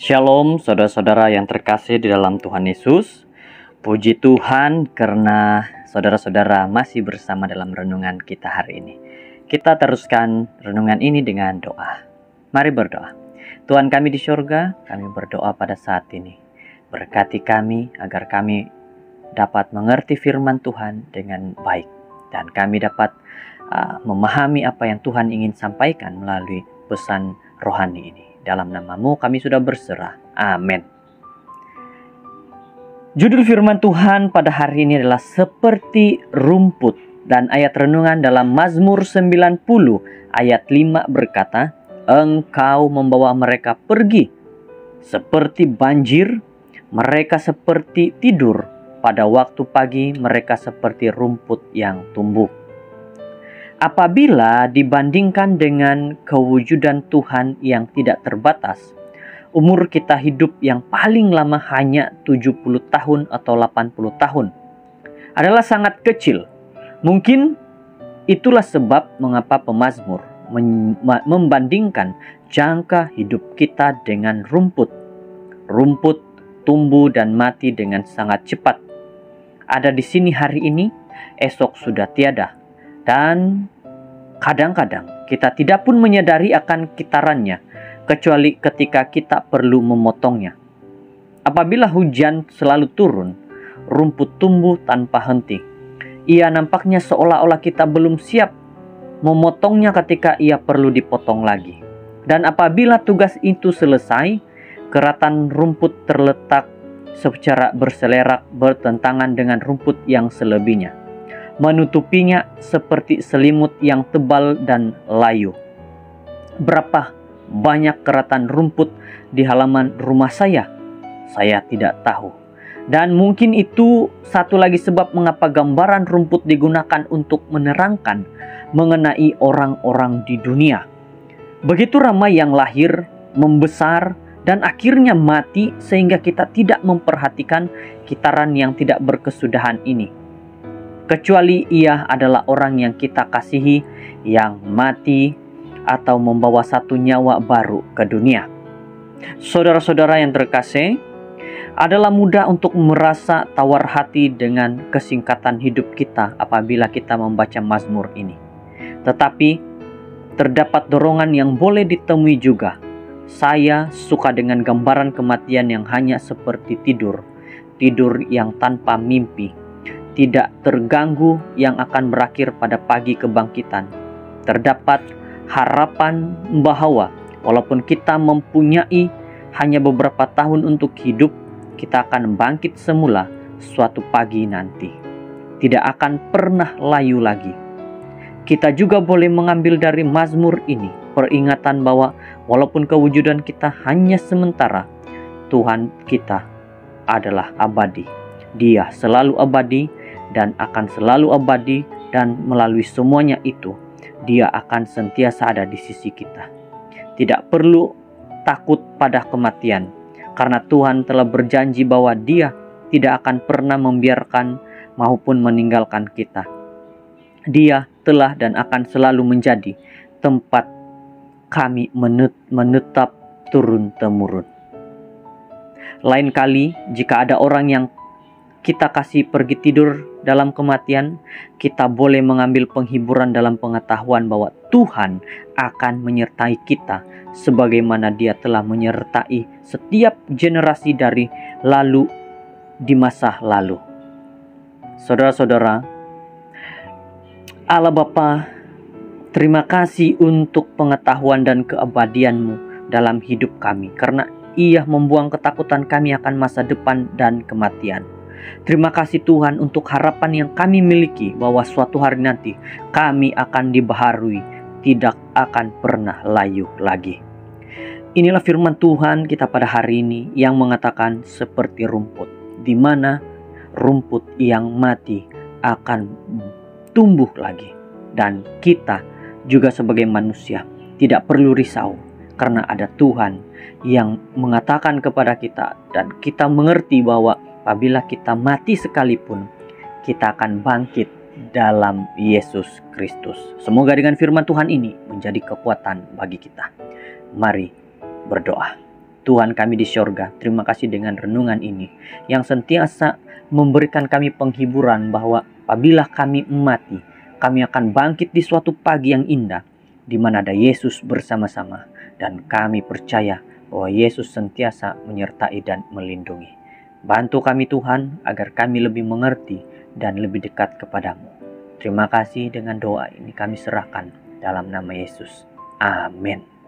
Shalom saudara-saudara yang terkasih di dalam Tuhan Yesus. Puji Tuhan karena saudara-saudara masih bersama dalam renungan kita hari ini. Kita teruskan renungan ini dengan doa. Mari berdoa. Tuhan kami di surga, kami berdoa pada saat ini. Berkati kami agar kami dapat mengerti firman Tuhan dengan baik. Dan kami dapat memahami apa yang Tuhan ingin sampaikan melalui pesan rohani ini. Dalam nama-Mu kami sudah berserah. Amin. Judul firman Tuhan pada hari ini adalah seperti rumput. Dan ayat renungan dalam Mazmur 90 ayat 5 berkata, Engkau membawa mereka pergi seperti banjir, mereka seperti tidur. Pada waktu pagi mereka seperti rumput yang tumbuh. Apabila dibandingkan dengan kewujudan Tuhan yang tidak terbatas, umur kita hidup yang paling lama hanya 70 tahun atau 80 tahun adalah sangat kecil. Mungkin itulah sebab mengapa pemazmur membandingkan jangka hidup kita dengan rumput. Rumput tumbuh dan mati dengan sangat cepat. Ada di sini hari ini, esok sudah tiada. Dan kadang-kadang kita tidak pun menyadari akan kitarannya, kecuali ketika kita perlu memotongnya. Apabila hujan selalu turun, rumput tumbuh tanpa henti. Ia nampaknya seolah-olah kita belum siap memotongnya ketika ia perlu dipotong lagi. Dan apabila tugas itu selesai, keratan rumput terletak secara berselerak bertentangan dengan rumput yang selebihnya, menutupinya seperti selimut yang tebal dan layu. Berapa banyak keratan rumput di halaman rumah saya tidak tahu. Dan mungkin itu satu lagi sebab mengapa gambaran rumput digunakan untuk menerangkan mengenai orang-orang di dunia. Begitu ramai yang lahir, membesar, dan akhirnya mati sehingga kita tidak memperhatikan kitaran yang tidak berkesudahan ini. Kecuali ia adalah orang yang kita kasihi yang mati atau membawa satu nyawa baru ke dunia. Saudara-saudara yang terkasih, adalah mudah untuk merasa tawar hati dengan kesingkatan hidup kita apabila kita membaca Mazmur ini. Tetapi terdapat dorongan yang boleh ditemui juga. Saya suka dengan gambaran kematian yang hanya seperti tidur yang tanpa mimpi, tidak terganggu, yang akan berakhir pada pagi kebangkitan. Terdapat harapan bahwa walaupun kita mempunyai hanya beberapa tahun untuk hidup, kita akan bangkit semula suatu pagi nanti. Tidak akan pernah layu lagi. Kita juga boleh mengambil dari Mazmur ini peringatan bahwa walaupun kewujudan kita hanya sementara, Tuhan kita adalah abadi. Dia selalu abadi dan akan selalu abadi, dan melalui semuanya itu Dia akan sentiasa ada di sisi kita. Tidak perlu takut pada kematian, karena Tuhan telah berjanji bahwa Dia tidak akan pernah membiarkan maupun meninggalkan kita. Dia telah dan akan selalu menjadi tempat kami menetap turun-temurun. Lain kali jika ada orang yang kita kasih pergi tidur dalam kematian, kita boleh mengambil penghiburan dalam pengetahuan bahwa Tuhan akan menyertai kita sebagaimana Dia telah menyertai setiap generasi dari lalu di masa lalu. Saudara-saudara, Allah Bapa, terima kasih untuk pengetahuan dan keabadian-Mu dalam hidup kami, karena Ia membuang ketakutan kami akan masa depan dan kematian. Terima kasih Tuhan untuk harapan yang kami miliki bahwa suatu hari nanti kami akan dibaharui, tidak akan pernah layu lagi. Inilah firman Tuhan kita pada hari ini yang mengatakan seperti rumput, di mana rumput yang mati akan tumbuh lagi. Dan kita juga sebagai manusia tidak perlu risau, karena ada Tuhan yang mengatakan kepada kita, dan kita mengerti bahwa apabila kita mati sekalipun, kita akan bangkit dalam Yesus Kristus. Semoga dengan firman Tuhan ini menjadi kekuatan bagi kita. Mari berdoa. Tuhan kami di sorga, terima kasih dengan renungan ini yang sentiasa memberikan kami penghiburan bahwa apabila kami mati, kami akan bangkit di suatu pagi yang indah, di mana ada Yesus bersama-sama, dan kami percaya bahwa Yesus sentiasa menyertai dan melindungi. Bantu kami Tuhan agar kami lebih mengerti dan lebih dekat kepadamu. Terima kasih, dengan doa ini kami serahkan dalam nama Yesus. Amin.